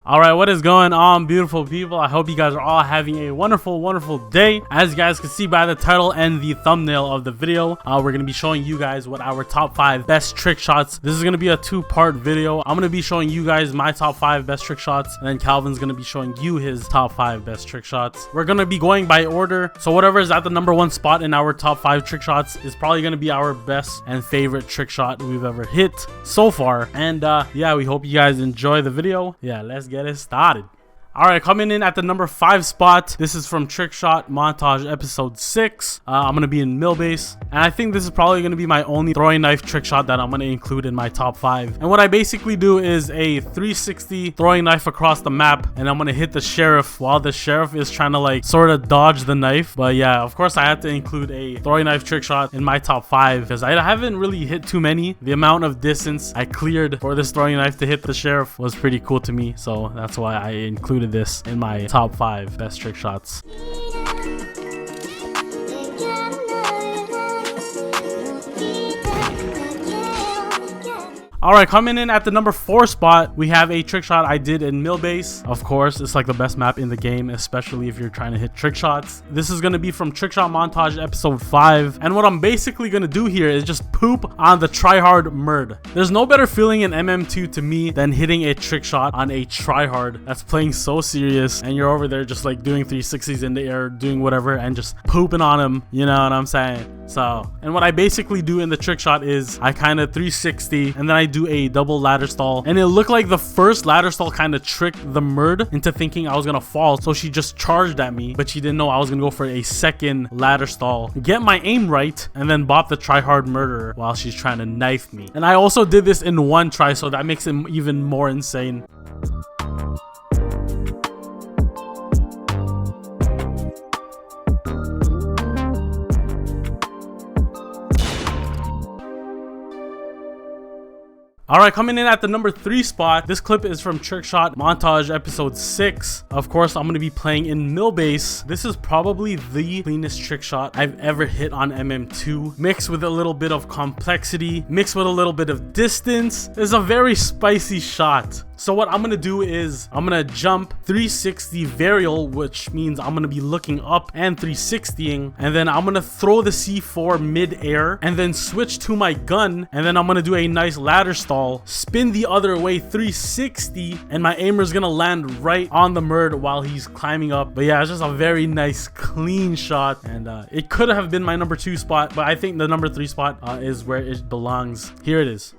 All right, what is going on, beautiful people? I hope you guys are all having a wonderful day. As you guys can see by the title and the thumbnail of the video, we're gonna be showing you guys what our top 5 best trick shots. This is gonna be a 2-part video. I'm gonna be showing you guys my top 5 best trick shots, and then Calvin's gonna be showing you his top 5 best trick shots. We're gonna be going by order, so whatever is at the number 1 spot in our top 5 trick shots is probably gonna be our best and favorite trick shot we've ever hit so far. And yeah, we hope you guys enjoy the video. Yeah, let's get it started. All right, coming in at the number 5 spot, this is from Trick Shot Montage episode 6. I'm gonna be in mill base, and I think this is probably gonna be my only throwing knife trick shot that I'm gonna include in my top 5. And what I basically do is a 360 throwing knife across the map, and I'm gonna hit the sheriff while the sheriff is trying to like sort of dodge the knife. But yeah, of course I had to include a throwing knife trick shot in my top 5 because I haven't really hit too many. The amount of distance I cleared for this throwing knife to hit the sheriff was pretty cool to me, so that's why I included this in my top 5 best trick shots. All right, coming in at the number 4 spot, we have a trick shot I did in mill base. Of course, it's like the best map in the game, especially if you're trying to hit trick shots. This is going to be from Trick Shot Montage episode 5. And what I'm basically going to do here is just poop on the tryhard murd. There's no better feeling in MM2 to me than hitting a trick shot on a tryhard that's playing so serious, and you're over there just like doing 360s in the air, doing whatever, and just pooping on him. You know what I'm saying? So, and what I basically do in the trick shot is I kind of 360 and then I do a double ladder stall, and it looked like the first ladder stall kind of tricked the murd into thinking I was gonna fall, so she just charged at me, but she didn't know I was gonna go for a second ladder stall, get my aim right, and then bop the tryhard murderer while she's trying to knife me. And I also did this in one try, so that makes it even more insane. All right, coming in at the number 3 spot, this clip is from Trick Shot Montage episode 6. Of course, I'm going to be playing in mill base. This is probably the cleanest trick shot I've ever hit on MM2, mixed with a little bit of complexity, mixed with a little bit of distance. It's a very spicy shot. So what I'm going to do is I'm going to jump 360 varial, which means I'm going to be looking up and 360ing, and then I'm going to throw the C4 mid-air and then switch to my gun, and then I'm going to do a nice ladder stall, spin the other way 360, and my aimer is going to land right on the murd while he's climbing up. But yeah, it's just a very nice clean shot, and it could have been my number 2 spot, but I think the number 3 spot is where it belongs. Here it is.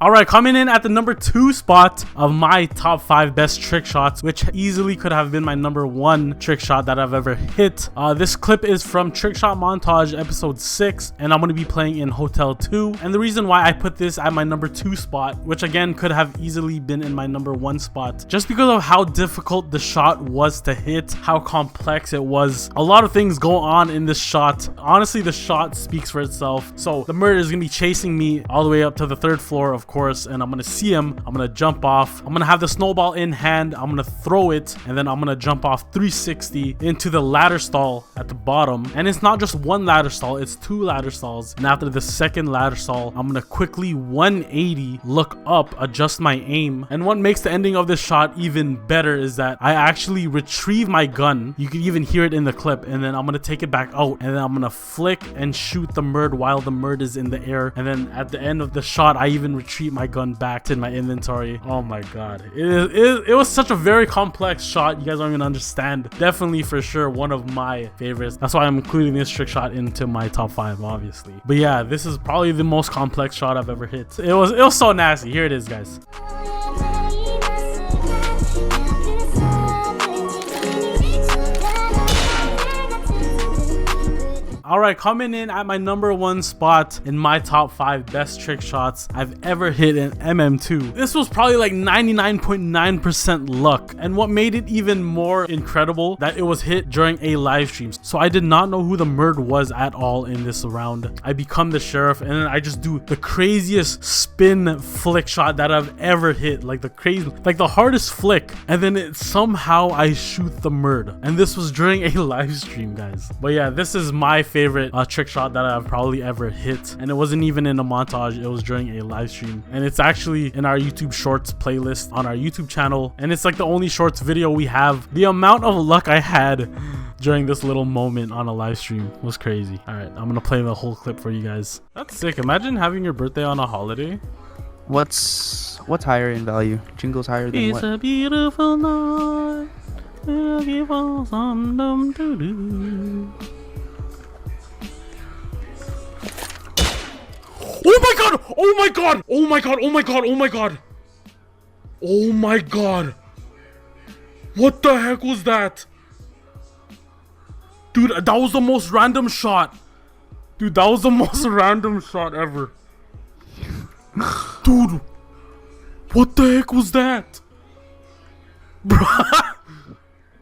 All right, coming in at the number 2 spot of my top 5 best trick shots, which easily could have been my number 1 trick shot that I've ever hit. This clip is from Trick Shot Montage episode 6, and I'm going to be playing in Hotel 2. And the reason why I put this at my number 2 spot, which again could have easily been in my number 1 spot, just because of how difficult the shot was to hit, how complex it was. A lot of things go on in this shot. Honestly, the shot speaks for itself. So the murderer is going to be chasing me all the way up to the 3rd floor, of course, and I'm gonna see him. I'm gonna jump off. I'm gonna have the snowball in hand. I'm gonna throw it, and then I'm gonna jump off 360 into the ladder stall at the bottom. And it's not just one ladder stall, it's 2 ladder stalls. And after the 2nd ladder stall, I'm gonna quickly 180, look up, adjust my aim. And what makes the ending of this shot even better is that I actually retrieve my gun. You can even hear it in the clip. And then I'm gonna take it back out, and then I'm gonna flick and shoot the murd while the murd is in the air. And then at the end of the shot, I even retrieve my gun back to my inventory. Oh my god, it was such a very complex shot. You guys don't even understand. Definitely for sure one of my favorites. That's why I'm including this trick shot into my top 5, obviously. But yeah, this is probably the most complex shot I've ever hit. It was so nasty. Here it is, guys. Alright, coming in at my number 1 spot in my top 5 best trick shots I've ever hit in MM2. This was probably like 99.9% luck, and what made it even more incredible that it was hit during a live stream. So I did not know who the murd was at all in this round. I become the sheriff, and then I just do the craziest spin flick shot that I've ever hit, like the hardest flick, and then somehow I shoot the murd, and this was during a live stream, guys. But yeah, this is my favorite favorite trick shot that I've probably ever hit, and it wasn't even in a montage, it was during a live stream, and it's actually in our YouTube Shorts playlist on our YouTube channel, and it's like the only Shorts video we have. The amount of luck I had during this little moment on a live stream was crazy. All right, I'm gonna play the whole clip for you guys. That's sick. Imagine having your birthday on a holiday. What's higher in value? Jingle's higher than what? It's a beautiful night, beautiful something to do. Oh my god! Oh my god! Oh my god! Oh my god! Oh my god! Oh my god! What the heck was that? Dude, that was the most random shot. Dude, that was the most random shot ever. Dude, what the heck was that? Bruh.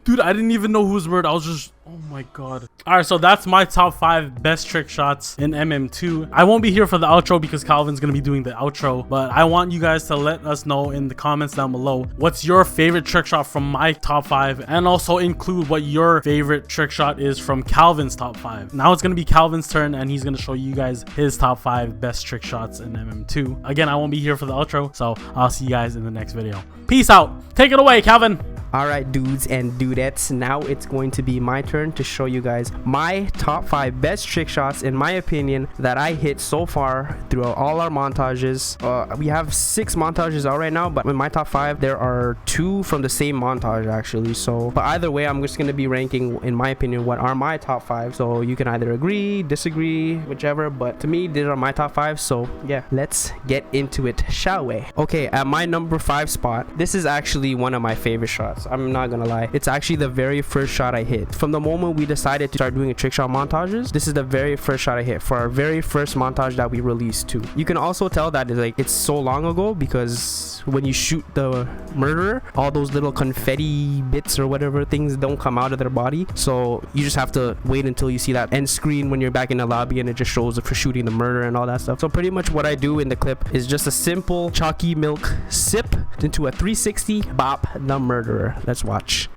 Dude, I didn't even know who was murdered. I was just, oh my god. All right, so that's my top 5 best trick shots in MM2. I won't be here for the outro because Calvin's gonna be doing the outro, but I want you guys to let us know in the comments down below what's your favorite trick shot from my top 5, and also include what your favorite trick shot is from Calvin's top 5. Now it's gonna be Calvin's turn, and he's gonna show you guys his top 5 best trick shots in MM2. Again, I won't be here for the outro, so I'll see you guys in the next video. Peace out. Take it away, Calvin. Alright, dudes and dudettes, now it's going to be my turn to show you guys my top 5 best trick shots in my opinion that I hit so far throughout all our montages. We have 6 montages out right now, but in my top 5 there are 2 from the same montage actually. So but either way, I'm just going to be ranking in my opinion what are my top 5, so you can either agree, disagree, whichever, but to me these are my top 5. So yeah, let's get into it, shall we? Okay, at my number 5 spot, this is actually one of my favorite shots. I'm not gonna lie, it's actually the very first shot I hit. From the moment we decided to start doing a trick shot montages, this is the very first shot I hit for our very first montage that we released too. You can also tell that it's so long ago because when you shoot the murderer, all those little confetti bits or whatever things don't come out of their body, so you just have to wait until you see that end screen when you're back in the lobby and it just shows for shooting the murder and all that stuff. So pretty much what I do in the clip is just a simple chalky milk sip into a 360 bop the murderer. Let's watch.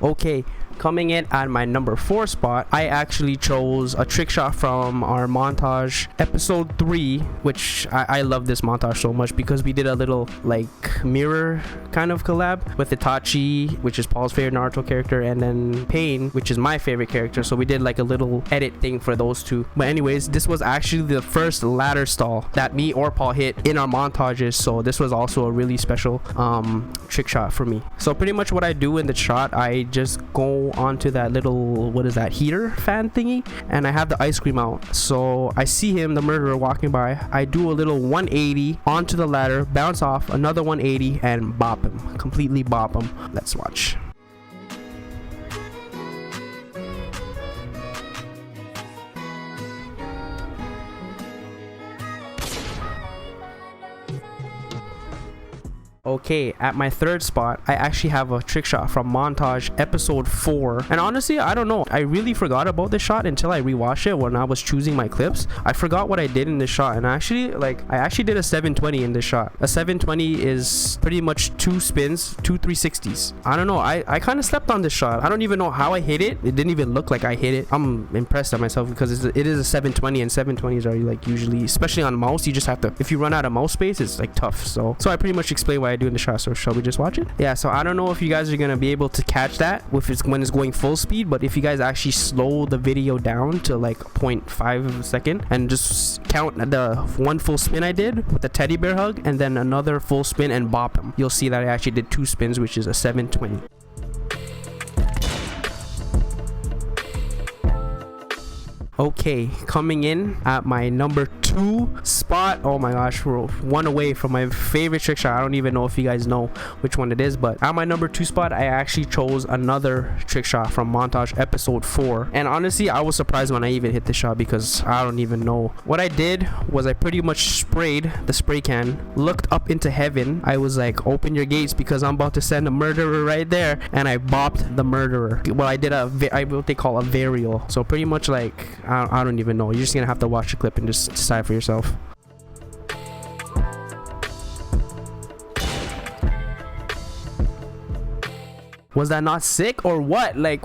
Okay, coming in at my number 4 spot, I actually chose a trick shot from our montage episode 3, which I love this montage so much because we did a little like mirror kind of collab with Itachi, which is Paul's favorite Naruto character, and then Pain, which is my favorite character. So we did like a little edit thing for those two. But anyways, this was actually the first ladder stall that me or Paul hit in our montages, so this was also a really special trick shot for me. So pretty much what I do in the shot, I just go onto that little, what is that, heater fan thingy, and I have the ice cream out. So I see him, the murderer, walking by. I do a little 180 onto the ladder, bounce off, another 180, and bop him, completely bop him. Let's watch. Okay, at my 3rd spot, I actually have a trick shot from montage episode 4, and honestly, I don't know, I really forgot about this shot until I rewatched it when I was choosing my clips. I forgot what I did in this shot, and I actually did a 720 in this shot. A 720 is pretty much 2 spins, 2 360s. I don't know, I kind of slept on this shot. I don't even know how I hit it. It didn't even look like I hit it. I'm impressed at myself because it is a 720, and 720s are like usually, especially on mouse, you just have to, if you run out of mouse space, it's like tough. So I pretty much explained why I do in the shot, so shall we just watch it? Yeah, so I don't know if you guys are gonna be able to catch that when it's going full speed, but if you guys actually slow the video down to like 0.5 of a second and just count the 1 full spin I did with the teddy bear hug and then another full spin and bop him, you'll see that I actually did 2 spins, which is a 720. Okay, coming in at my number 2 spot, oh my gosh, we're 1 away from my favorite trick shot. I don't even know if you guys know which one it is, but at my number 2 spot, I actually chose another trick shot from montage episode 4, and honestly, I was surprised when I even hit the shot because I don't even know. What I did was I pretty much sprayed the spray can, looked up into heaven. I was like, open your gates because I'm about to send a murderer right there, and I bopped the murderer. Well, I did what they call a varial, so pretty much like, I don't even know. You're just gonna have to watch the clip and just decide for yourself. Was that not sick or what? Like,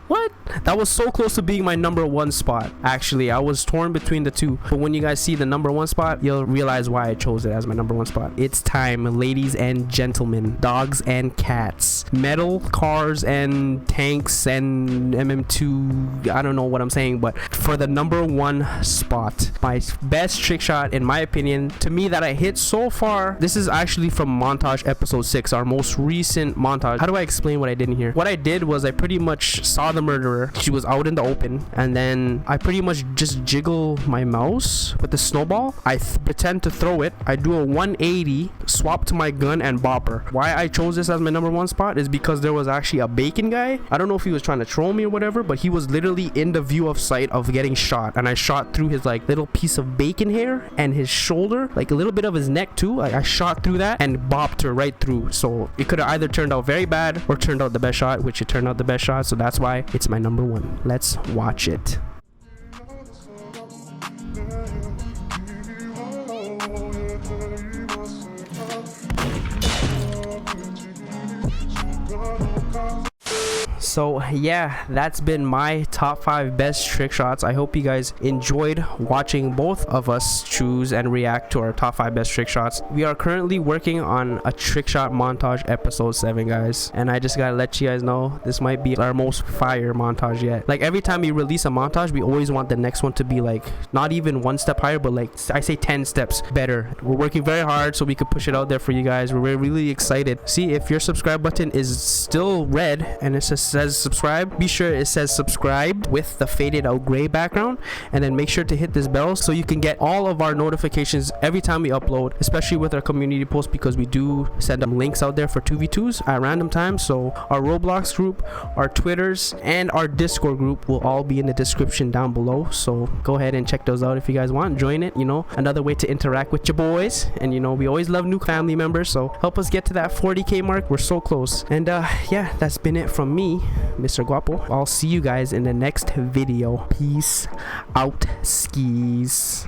what? That was so close to being my number one spot. Actually, I was torn between the two. But when you guys see the number one spot, you'll realize why I chose it as my number one spot. It's time, ladies and gentlemen, dogs and cats, metal cars and tanks and MM2. I don't know what I'm saying, but for the number one spot, my best trick shot, in my opinion, to me, that I hit so far. This is actually from montage episode 6, our most recent montage. How do I explain what I did in here? What I did was I pretty much saw the murderer. She was out in the open, and then I pretty much just jiggle my mouse with the snowball. I pretend to throw it. I do a 180, swap to my gun, and bop her. Why I chose this as my number one spot is because there was actually a bacon guy. I don't know if he was trying to troll me or whatever, but he was literally in the view of sight of getting shot, and I shot through his like little piece of bacon hair and his shoulder, like a little bit of his neck too. Like I shot through that and bopped her right through. So it could have either turned out very bad or turned out the best shot, which it turned out the best shot. So that's why it's my number one. Let's watch it. So yeah, that's been my top 5 best trick shots. I hope you guys enjoyed watching both of us choose and react to our top 5 best trick shots. We are currently working on a trick shot montage episode 7, guys, and I just gotta let you guys know this might be our most fire montage yet. Like every time we release a montage, we always want the next one to be like not even 1 step higher, but like I say 10 steps better. We're working very hard so we could push it out there for you guys. We're really excited. See, if your subscribe button is still red and it says subscribe, be sure it says subscribed with the faded out gray background, and then make sure to hit this bell so you can get all of our notifications every time we upload, especially with our community posts, because we do send them links out there for 2v2s at random times. So our Roblox group, our Twitters, and our Discord group will all be in the description down below, so go ahead and check those out if you guys want. Join it, you know, another way to interact with your boys. And you know, we always love new family members, so help us get to that 40k mark. We're so close. And yeah, that's been it from me, Mr. Guapo. I'll see you guys in the next video. Peace out, skis.